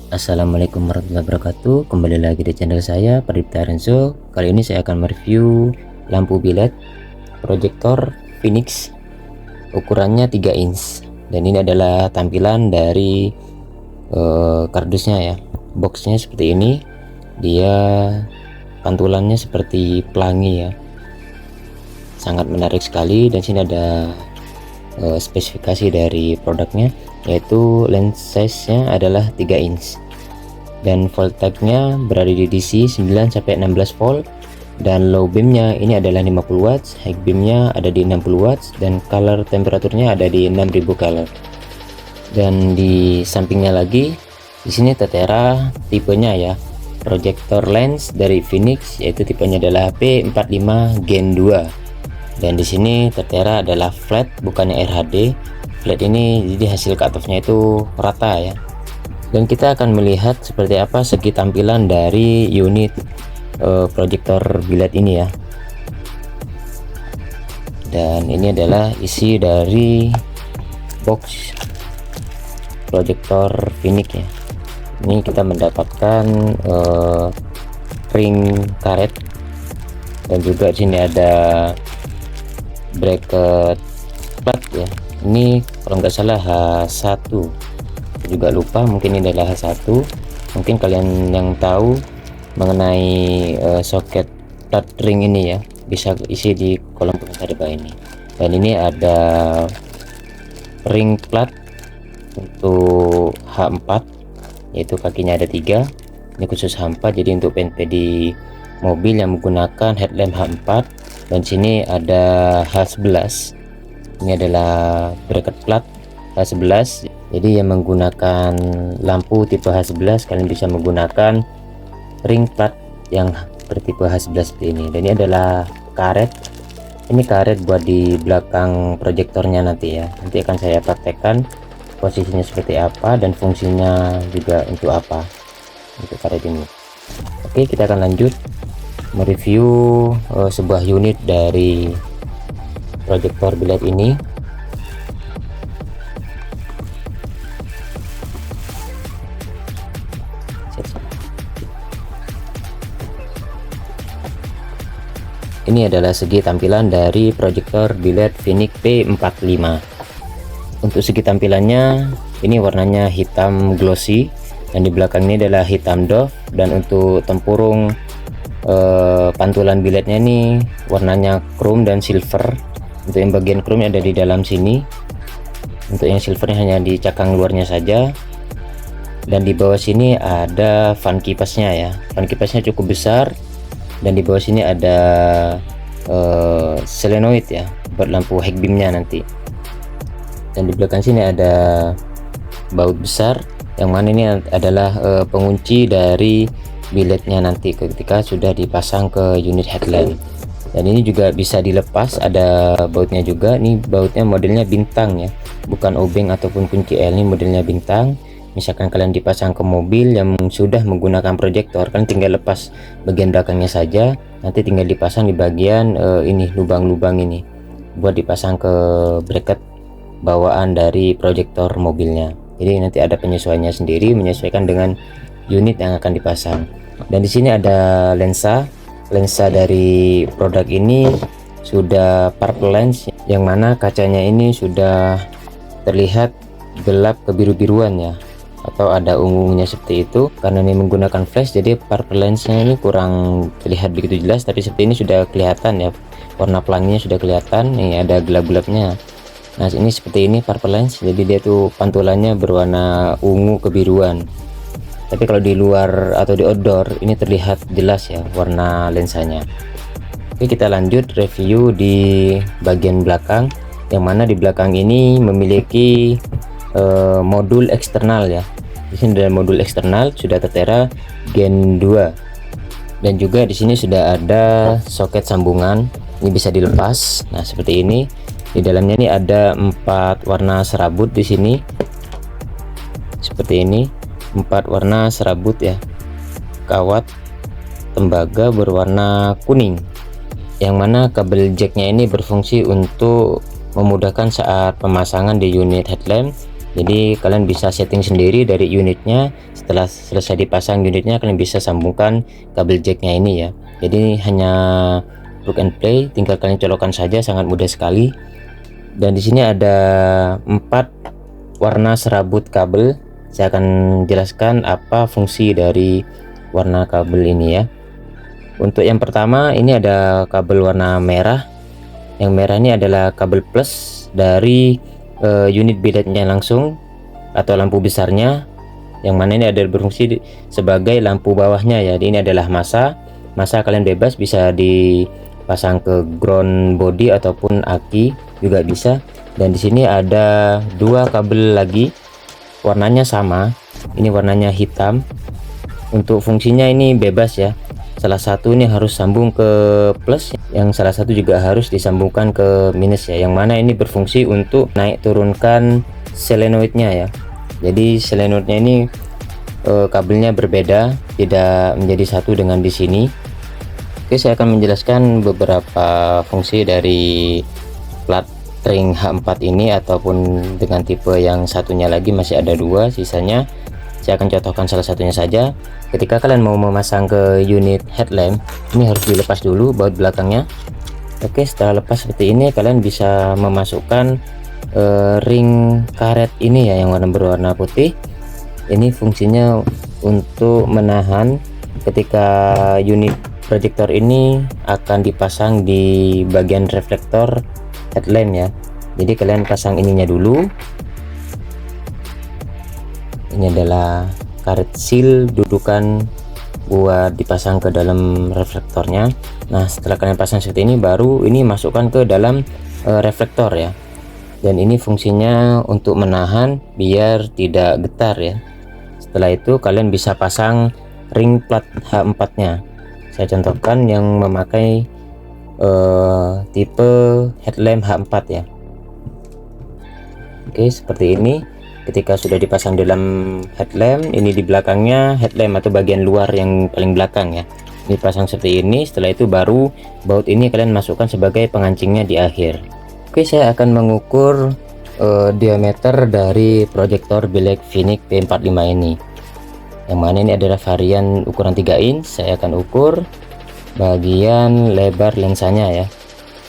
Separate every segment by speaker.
Speaker 1: Assalamualaikum warahmatullahi wabarakatuh. Kembali lagi di channel saya, Pradipta Renzo. Kali ini saya akan mereview lampu bilet proyektor Phoenix ukurannya 3 inch. Dan ini adalah tampilan dari kardusnya ya. Boxnya seperti ini. Dia pantulannya seperti pelangi ya. Sangat menarik sekali. Dan sini ada spesifikasi dari produknya, yaitu lens size-nya adalah 3 inch dan voltage-nya berada di DC 9 sampai 16 volt, dan low beam-nya ini adalah 50 watts, high beam-nya ada di 60 watts, dan color temperaturnya ada di 6000 color. Dan di sampingnya lagi di sini tertera tipenya ya, proyektor lens dari Phoenix, yaitu tipenya adalah P45 Gen 2. Dan di sini tertera adalah flat, bukannya RHD. Flat ini jadi hasil cut off-nya itu rata ya. Dan kita akan melihat seperti apa segi tampilan dari unit proyektor bilet ini ya. Dan ini adalah isi dari box proyektor Phoenix ya. Ini kita mendapatkan ring karet, dan juga di sini ada bracket plat ya. Ini kalau nggak salah H1, juga lupa, mungkin ini adalah H1. Mungkin kalian yang tahu mengenai soket plat ring ini ya, bisa isi di kolom komentar di bawah ini. Dan ini ada ring plat untuk H4, yaitu kakinya ada 3. Ini khusus H4, jadi untuk PNP di mobil yang menggunakan headlamp H4. Dan sini ada H11. Ini adalah bracket plat H11. Jadi yang menggunakan lampu tipe H11, kalian bisa menggunakan ring plat yang bertipe H11 seperti ini. Dan ini adalah karet. Ini karet buat di belakang proyektornya nanti ya. Nanti akan saya praktekkan posisinya seperti apa dan fungsinya juga untuk apa untuk karet ini. Oke, kita akan lanjut mereview sebuah unit dari proyektor bilet ini. Ini adalah segi tampilan dari proyektor bilet Phoenix P45. Untuk segi tampilannya, ini warnanya hitam glossy, dan di belakang ini adalah hitam doff. Dan untuk tempurung pantulan biletnya ini warnanya chrome dan silver. Untuk yang bagian chrome ada di dalam sini, untuk yang silvernya hanya di cakang luarnya saja. Dan di bawah sini ada fan kipasnya ya. Fan kipasnya cukup besar, dan di bawah sini ada solenoid ya buat lampu high beamnya nanti. Dan di belakang sini ada baut besar, yang mana ini adalah pengunci dari biletnya nanti ketika sudah dipasang ke unit headlamp. Dan ini juga bisa dilepas, ada bautnya juga. Ini bautnya modelnya bintang ya, bukan obeng ataupun kunci L. Ini modelnya bintang. Misalkan kalian dipasang ke mobil yang sudah menggunakan proyektor, kalian tinggal lepas bagian belakangnya saja, nanti tinggal dipasang di bagian ini, lubang-lubang ini, buat dipasang ke bracket bawaan dari proyektor mobilnya. Jadi nanti ada penyesuaiannya sendiri, menyesuaikan dengan unit yang akan dipasang. Dan di sini ada lensa dari produk ini sudah purple lens, yang mana kacanya ini sudah terlihat gelap kebiru-biruan ya, atau ada ungunya seperti itu. Karena ini menggunakan flash, jadi purple lensnya ini kurang terlihat begitu jelas, tapi seperti ini sudah kelihatan ya, warna pelanginya sudah kelihatan. Ini ada gelap-gelapnya. Nah, ini seperti ini purple lens, jadi dia tuh pantulannya berwarna ungu kebiruan. Tapi kalau di luar atau di outdoor ini terlihat jelas ya warna lensanya. Oke, kita lanjut review di bagian belakang, yang mana di belakang ini memiliki modul eksternal ya. Di sini ada modul eksternal, sudah tertera Gen 2. Dan juga di sini sudah ada soket sambungan, ini bisa dilepas. Nah, seperti ini. Di dalamnya ini ada 4 warna serabut di sini. Seperti ini. 4 warna serabut ya. Kawat tembaga berwarna kuning, yang mana kabel jacknya ini berfungsi untuk memudahkan saat pemasangan di unit headlamp Jadi kalian bisa setting sendiri dari unitnya. Setelah selesai dipasang unitnya, kalian bisa sambungkan kabel jacknya ini ya. Jadi hanya plug and play, tinggal kalian colokkan saja, sangat mudah sekali. Dan di sini ada 4 warna serabut kabel. Saya akan jelaskan apa fungsi dari warna kabel ini ya. Untuk yang pertama, ini ada kabel warna merah. Yang merah ini adalah kabel plus dari unit billetnya langsung atau lampu besarnya, yang mana ini ada berfungsi sebagai lampu bawahnya ya. Jadi ini adalah masa kalian bebas, bisa dipasang ke ground body ataupun aki juga bisa. Dan di sini ada 2 kabel lagi, warnanya sama, ini warnanya hitam. Untuk fungsinya ini bebas ya, salah satu ini harus sambung ke plus, yang salah satu juga harus disambungkan ke minus ya, yang mana ini berfungsi untuk naik turunkan solenoidnya ya. Jadi solenoidnya ini kabelnya berbeda, tidak menjadi satu dengan di sini. Oke, saya akan menjelaskan beberapa fungsi dari plat ring H4 ini, ataupun dengan tipe yang satunya lagi masih ada 2 sisanya. Saya akan contohkan salah satunya saja. Ketika kalian mau memasang ke unit headlamp, ini harus dilepas dulu baut belakangnya. Oke, setelah lepas seperti ini, kalian bisa memasukkan ring karet ini ya, yang berwarna putih. Ini fungsinya untuk menahan ketika unit proyektor ini akan dipasang di bagian reflektor headlamp ya. Jadi kalian pasang ininya dulu. Ini adalah karet seal dudukan buat dipasang ke dalam reflektornya. Nah, setelah kalian pasang seperti ini, baru ini masukkan ke dalam reflektor ya. Dan ini fungsinya untuk menahan biar tidak getar ya. Setelah itu kalian bisa pasang ring plat H4 nya. Saya contohkan yang memakai tipe headlamp H4 ya. Oke, seperti ini. Ketika sudah dipasang dalam headlamp, ini di belakangnya headlamp atau bagian luar yang paling belakang ya, dipasang seperti ini. Setelah itu baru baut ini kalian masukkan sebagai pengancingnya di akhir. Oke, saya akan mengukur diameter dari proyektor bilek Phoenix P45 ini, yang mana ini adalah varian ukuran 3 inch. Saya akan ukur bagian lebar lensanya ya.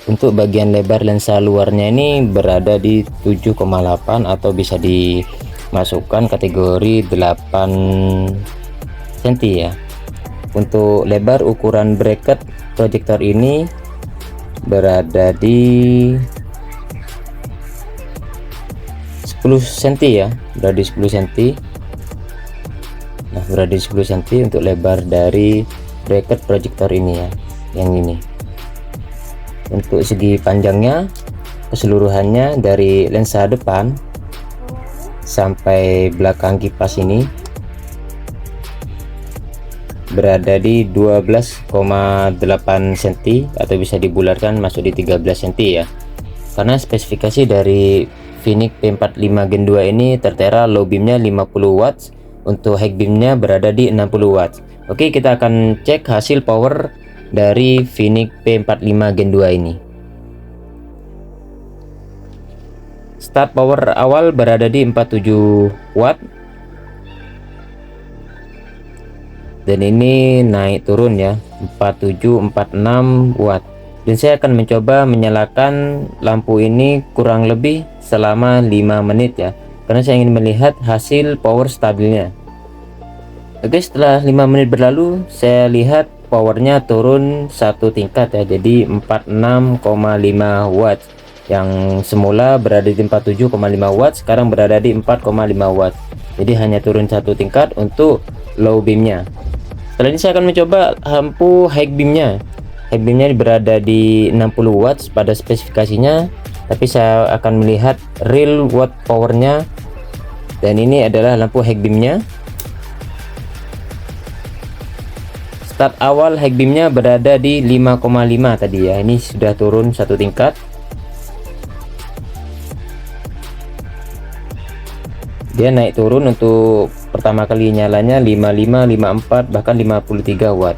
Speaker 1: Untuk bagian lebar lensa luarnya ini berada di 7,8 atau bisa dimasukkan kategori 8 cm ya. Untuk lebar ukuran bracket proyektor ini berada di 10 cm ya, berada di 10 cm. Nah, berada di 10 cm untuk lebar dari bracket proyektor ini ya, yang ini. Untuk segi panjangnya keseluruhannya dari lensa depan sampai belakang kipas ini berada di 12,8 cm atau bisa dibulatkan masuk di 13 cm ya. Karena spesifikasi dari Phoenix P45 Gen 2 ini tertera low beamnya 50 watts, untuk high beamnya berada di 60 watts. Oke, kita akan cek hasil power dari Phoenix P45 Gen 2 ini. Start power awal berada di 47 watt, dan ini naik turun ya, 47 46 watt. Dan saya akan mencoba menyalakan lampu ini kurang lebih selama 5 menit ya, karena saya ingin melihat hasil power stabilnya. Oke, setelah 5 menit berlalu, saya lihat powernya turun 1 tingkat ya, jadi 46,5 watt. Yang semula berada di 47,5 watt, sekarang berada di 4,5 watt. Jadi hanya turun 1 tingkat untuk low beamnya. Setelah ini saya akan mencoba lampu high beamnya. High beamnya berada di 60 watts pada spesifikasinya, tapi saya akan melihat real watt powernya. Dan ini adalah lampu high beamnya. Start awal high beamnya berada di 5,5 tadi ya, ini sudah turun 1 tingkat. Dia naik turun untuk pertama kali nyalanya 55, 54, bahkan 53 watt.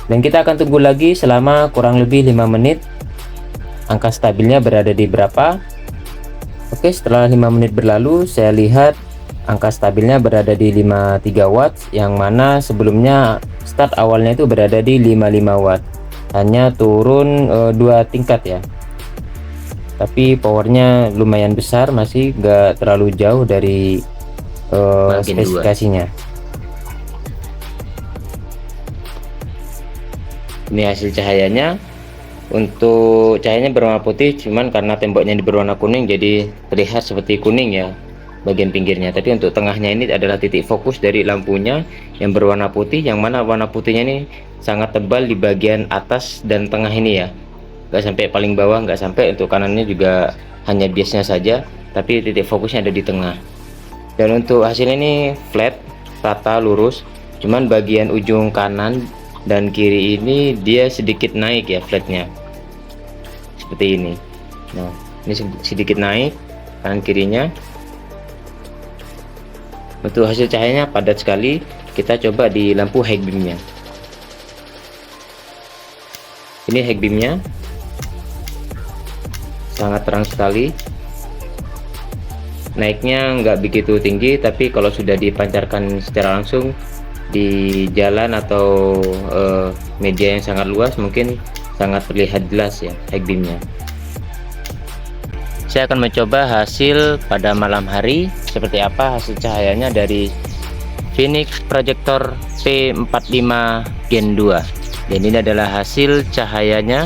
Speaker 1: Dan kita akan tunggu lagi selama kurang lebih 5 menit. Angka stabilnya berada di berapa? Oke, setelah 5 menit berlalu, saya lihat angka stabilnya berada di 53 watt, yang mana sebelumnya start awalnya itu berada di 55 watt. Hanya turun 2 tingkat ya. Tapi powernya lumayan besar, masih gak terlalu jauh dari spesifikasinya. Ini hasil cahayanya. Untuk cahayanya berwarna putih, cuman karena temboknya berwarna kuning jadi terlihat seperti kuning ya bagian pinggirnya. Tapi untuk tengahnya ini adalah titik fokus dari lampunya yang berwarna putih, yang mana warna putihnya ini sangat tebal di bagian atas dan tengah ini ya, nggak sampai paling bawah, nggak sampai. Untuk kanannya juga hanya biasnya saja, tapi titik fokusnya ada di tengah. Dan untuk hasilnya ini flat, rata, lurus, cuman bagian ujung kanan dan kiri ini dia sedikit naik ya flatnya, seperti ini. Nah, ini sedikit naik kanan kirinya. Untuk hasil cahayanya padat sekali. Kita coba di lampu high beamnya. Ini high beamnya sangat terang sekali. Naiknya nggak begitu tinggi, tapi kalau sudah dipancarkan secara langsung di jalan atau media yang sangat luas, mungkin sangat terlihat jelas ya high beamnya. Saya akan mencoba hasil pada malam hari seperti apa hasil cahayanya dari Phoenix Projector P45 Gen 2. Dan ini adalah hasil cahayanya.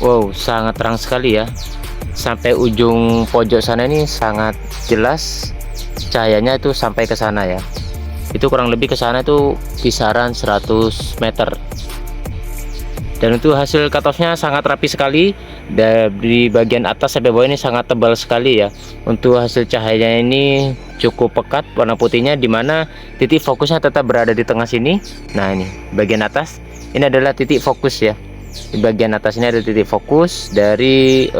Speaker 1: Wow, sangat terang sekali ya. Sampai ujung pojok sana ini sangat jelas cahayanya, itu sampai ke sana ya. Itu kurang lebih ke sana itu kisaran 100 meter. Dan untuk hasil cutoffnya sangat rapi sekali. Dari bagian atas sampai bawah ini sangat tebal sekali ya. Untuk hasil cahayanya ini cukup pekat warna putihnya, dimana titik fokusnya tetap berada di tengah sini. Nah, ini bagian atas ini adalah titik fokus ya. Di bagian atas ini ada titik fokus dari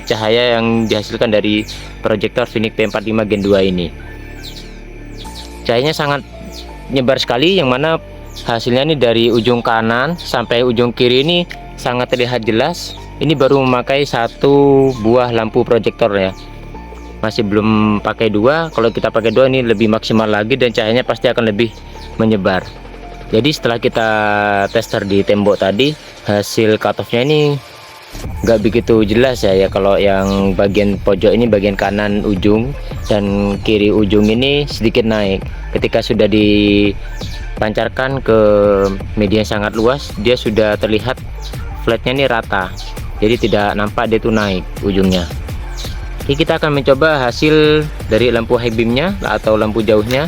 Speaker 1: cahaya yang dihasilkan dari proyektor Phoenix P45 Gen 2 ini. Cahayanya sangat nyebar sekali, yang mana hasilnya ini dari ujung kanan sampai ujung kiri ini sangat terlihat jelas. Ini baru memakai satu buah lampu proyektor ya, masih belum pakai dua. Kalau kita pakai dua ini lebih maksimal lagi dan cahayanya pasti akan lebih menyebar. Jadi setelah kita tester di tembok tadi, hasil cutoffnya ini nggak begitu jelas ya. Kalau yang bagian pojok ini, bagian kanan ujung dan kiri ujung ini sedikit naik. Ketika sudah dipancarkan ke media yang sangat luas, dia sudah terlihat flatnya ini rata, jadi tidak nampak dia itu naik ujungnya. Oke, kita akan mencoba hasil dari lampu high beamnya atau lampu jauhnya.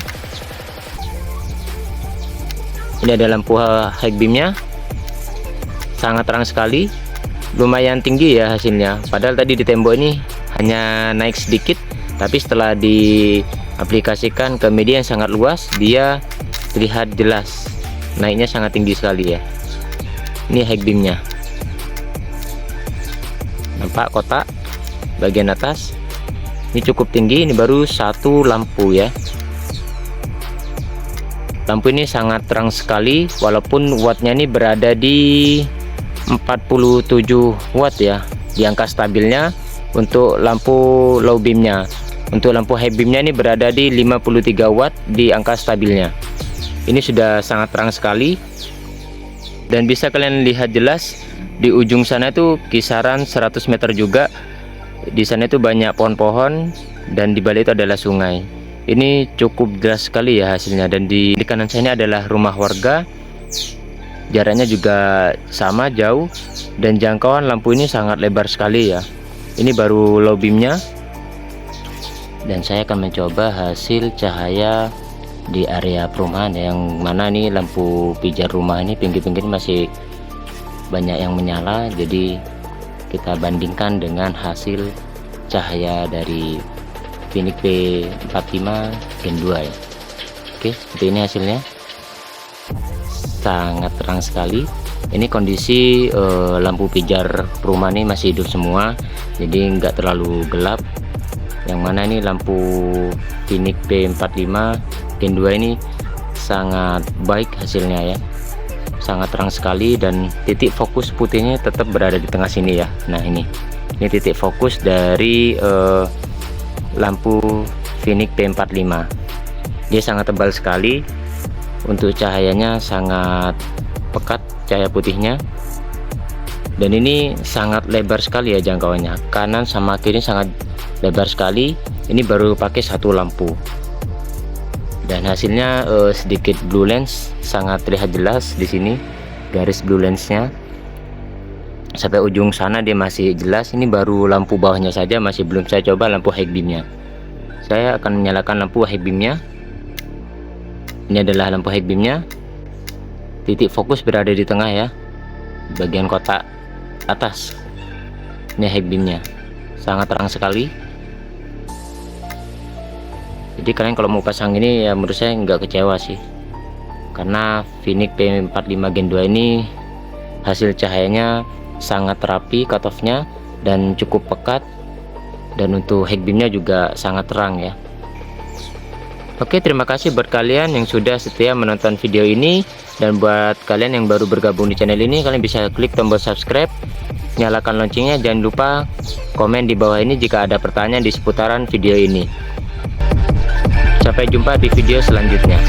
Speaker 1: Ini ada lampu high beamnya, sangat terang sekali, lumayan tinggi ya hasilnya. Padahal tadi di tembok ini hanya naik sedikit, tapi setelah diaplikasikan ke media yang sangat luas, dia terlihat jelas naiknya sangat tinggi sekali ya. Ini high beamnya, nampak kotak bagian atas ini cukup tinggi. Ini baru satu lampu ya. Lampu ini sangat terang sekali, walaupun wattnya ini berada di 47 watt ya di angka stabilnya. Untuk lampu low beamnya, untuk lampu high beamnya ini berada di 53 watt di angka stabilnya. Ini sudah sangat terang sekali, dan bisa kalian lihat jelas di ujung sana itu kisaran 100 meter juga. Di sana itu banyak pohon-pohon dan di balik itu adalah sungai. Ini cukup jelas sekali ya hasilnya. Dan di kanan saya ini adalah rumah warga, jaraknya juga sama jauh, dan jangkauan lampu ini sangat lebar sekali ya. Ini baru low beamnya, dan saya akan mencoba hasil cahaya di area perumahan, yang mana nih lampu pijar rumah ini pinggir-pinggir masih banyak yang menyala. Jadi kita bandingkan dengan hasil cahaya dari Phoenix P45 Gen 2 ya. Oke, seperti ini hasilnya, sangat terang sekali. Ini kondisi lampu pijar perumahan ini masih hidup semua, jadi nggak terlalu gelap. Yang mana ini lampu Phoenix P45 Gen 2 ini sangat baik hasilnya ya, sangat terang sekali, dan titik fokus putihnya tetap berada di tengah sini ya. Nah, ini Ini titik fokus dari lampu Finic P45. Dia sangat tebal sekali, untuk cahayanya sangat pekat cahaya putihnya, dan ini sangat lebar sekali ya jangkauannya, kanan sama kiri sangat lebar sekali. Ini baru pakai satu lampu, dan hasilnya sedikit blue lens, sangat terlihat jelas di sini garis blue lensnya sampai ujung sana dia masih jelas. Ini baru lampu bawahnya saja, masih belum saya coba lampu high beamnya. Saya akan menyalakan lampu high beamnya. Ini adalah lampu high beamnya. Titik fokus berada di tengah ya, bagian kotak atas. Ini high beamnya, sangat terang sekali. Jadi kalian kalau mau pasang ini ya menurut saya nggak kecewa sih, karena Finic P45 Gen 2 ini hasil cahayanya sangat rapi cut off-nya dan cukup pekat, dan untuk high beamnya juga sangat terang ya. Oke, terima kasih buat kalian yang sudah setia menonton video ini, dan buat kalian yang baru bergabung di channel ini, kalian bisa klik tombol subscribe, nyalakan loncengnya, jangan lupa komen di bawah ini jika ada pertanyaan di seputaran video ini. Sampai jumpa di video selanjutnya.